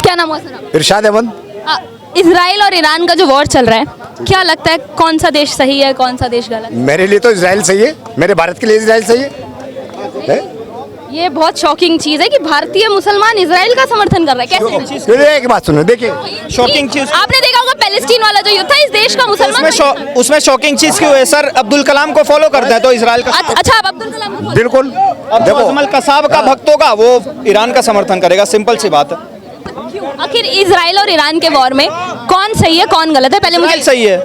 क्या नाम हुआ सर आपका? इरशाद अहमद। इजराइल और ईरान का जो वॉर चल रहा है, क्या लगता है कौन सा देश सही है, कौन सा देश गलत? मेरे लिए तो इजराइल सही है, मेरे भारत के लिए इजराइल सही है? ये बहुत शॉकिंग चीज है कि भारतीय मुसलमान इजराइल का समर्थन कर रहा है। कैसे? फिर एक बात सुनो, देखिए शॉकिंग चीज आपने देखा होगा पैलेस्टीन वाला जो युद्ध था, इस देश का मुसलमान उसमें शॉकिंग चीज क्यों है सर? अब्दुल कलाम को फॉलो करता है तो इजराइल का अच्छा, आप अब्दुल कलाम को follow बिल्कुल। अब देखो अजमल कसाब का भक्त होगा वो ईरान का समर्थन करेगा, सिंपल सी बात है। करते हैं? आखिर इजराइल और ईरान के वॉर में कौन सही है कौन गलत है? पहले इजराइल मुझे सही है,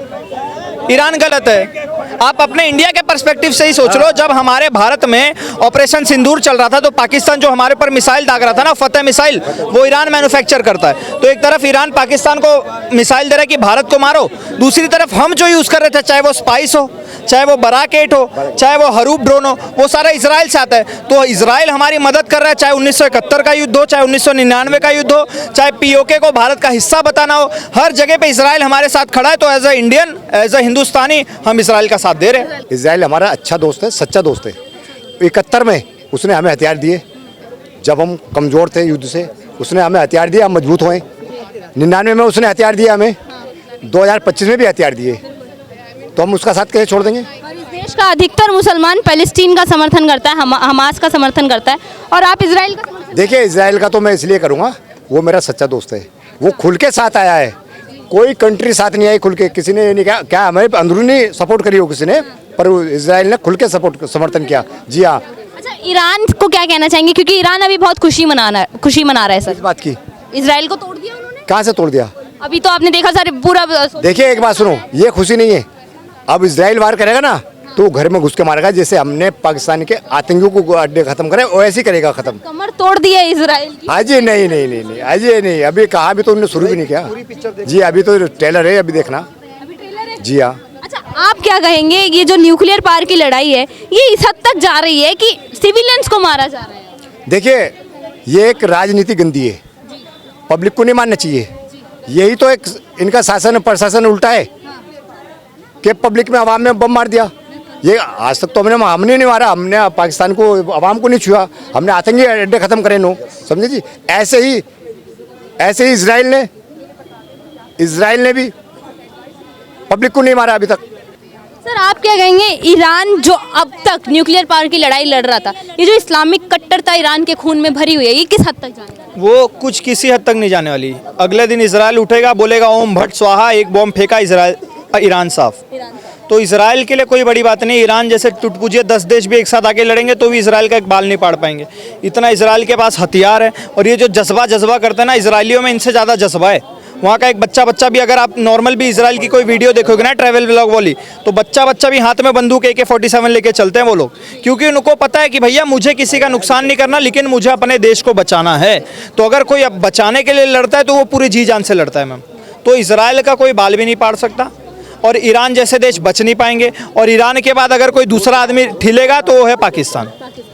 ईरान गलत है। आप अपने इंडिया के पर्सपेक्टिव से ही सोच लो, जब हमारे भारत में ऑपरेशन सिंदूर चल रहा था तो पाकिस्तान जो हमारे पर मिसाइल दाग रहा था ना, फतेह मिसाइल, वो ईरान मैन्युफैक्चर करता है। तो एक तरफ ईरान पाकिस्तान को मिसाइल दे रहा है कि भारत को मारो, दूसरी तरफ हम जो यूज़ कर रहे थे, चाहे वो स्पाइस हो, चाहे वो बराकेट हो, चाहे वो हरूप ड्रोन हो, वो सारा इजराइल से आता है। तो इजराइल हमारी मदद कर रहा है, चाहे 1971 का युद्ध हो, चाहे 1999 का युद्ध हो, चाहे पीओके को भारत का हिस्सा बताना हो, हर जगह पे इजराइल हमारे साथ खड़ा है। तो as a Indian, as a Hindustani, हम इजराइल का साथ दे रहे हैं। इजराइल हमारा अच्छा दोस्त है, सच्चा दोस्त है। 71 में उसने हमें हथियार दिए, जब हम कमज़ोर थे युद्ध से, उसने हमें हथियार दिए, हम मजबूत हुए। 99 में उसने हथियार दिया हमें, 2025 में भी हथियार दिए, तो हम उसका साथ कैसे छोड़ देंगे? और इस देश का अधिकतर मुसलमान पैलेस्टीन का समर्थन करता है, हमास का समर्थन करता है, और आप इजराइल का समर्थन? देखिए, इजराइल का तो मैं इसलिए करूँगा, वो मेरा सच्चा दोस्त है, वो खुल के साथ आया है। कोई कंट्री साथ नहीं आई खुल के, किसी ने नहीं कहा क्या हमें अंदरूनी सपोर्ट करी हो किसी ने, पर इजराइल ने खुल के समर्थन किया। जी हाँ। अच्छा, ईरान को क्या कहना चाहेंगे, क्योंकि ईरान अभी बहुत खुशी मना रहा है इस सर? बात की इजराइल को तोड़ दिया उन्होंने? कहाँ से तोड़ दिया? अभी तो आपने देखा सर पूरा। देखिए एक बात सुनो, ये खुशी नहीं है। अब इजराइल वार करेगा ना तो घर में घुस के मारेगा, जैसे हमने पाकिस्तान के आतंकियों को अड्डे खत्म करे वैसे ही करेगा खत्म। कमर तोड़ दी है इजराइल की। अजय नहीं, अजय नहीं, अभी कहा, अभी तो उन्होंने शुरू भी नहीं किया। जी अभी तो ट्रेलर है, अभी देखना। अभी ट्रेलर है। जी हाँ। अच्छा, आप क्या कहेंगे, ये जो न्यूक्लियर पावर की लड़ाई है, ये इस हद तक जा रही है कि सिविलियंस को मारा जा रहा है? देखिए, ये एक राजनीति गंदी है, पब्लिक को नहीं मानना चाहिए। यही तो एक इनका शासन प्रशासन उल्टा है कि पब्लिक में आवाम में बम मार दिया। ये आज तक तो हमने नहीं मारा, हमने पाकिस्तान को, आवाम को नहीं छुआ, हमने आतंकी अड्डे खत्म करे नो, समझे जी। ऐसे ही इजराइल ने भी पब्लिक को नहीं मारा अभी तक। सर, आप क्या कहेंगे, ईरान जो अब तक न्यूक्लियर पावर की लड़ाई लड़ रहा था, ये जो इस्लामिक कट्टरता ईरान के खून में भरी हुई है, ये किस हद तक जाने वाली है? वो कुछ किसी हद तक नहीं जाने वाली। अगले दिन इजराइल उठेगा, बोलेगा ओम भट्ट स्वाहा, एक बॉम्ब फेंका ईरान साफ। तो इजराइल के लिए कोई बड़ी बात नहीं। ईरान जैसे टुटपुजिए 10 देश भी एक साथ आके लड़ेंगे तो भी इजराइल का एक बाल नहीं पाड़ पाएंगे। इतना इजराइल के पास हथियार है, और ये जो जज्बा करते हैं ना इजराइलियों में, इनसे ज़्यादा जज्बा है। वहाँ का एक बच्चा भी, अगर आप नॉर्मल भी इजराइल की कोई वीडियो देखोगे ना, ट्रैवल व्लॉग वाली, तो बच्चा भी हाथ में बंदूक AK-47 लेके चलते हैं वो लोग, क्योंकि उनको पता है कि भैया मुझे किसी का नुकसान नहीं करना, लेकिन मुझे अपने देश को बचाना है। तो अगर कोई अब बचाने के लिए लड़ता है तो वो पूरी जी जान से लड़ता है मैम। तो इजराइल का कोई बाल भी नहीं पाड़ सकता, और ईरान जैसे देश बच नहीं पाएंगे। और ईरान के बाद अगर कोई दूसरा आदमी ठिलेगा तो वो है पाकिस्तान।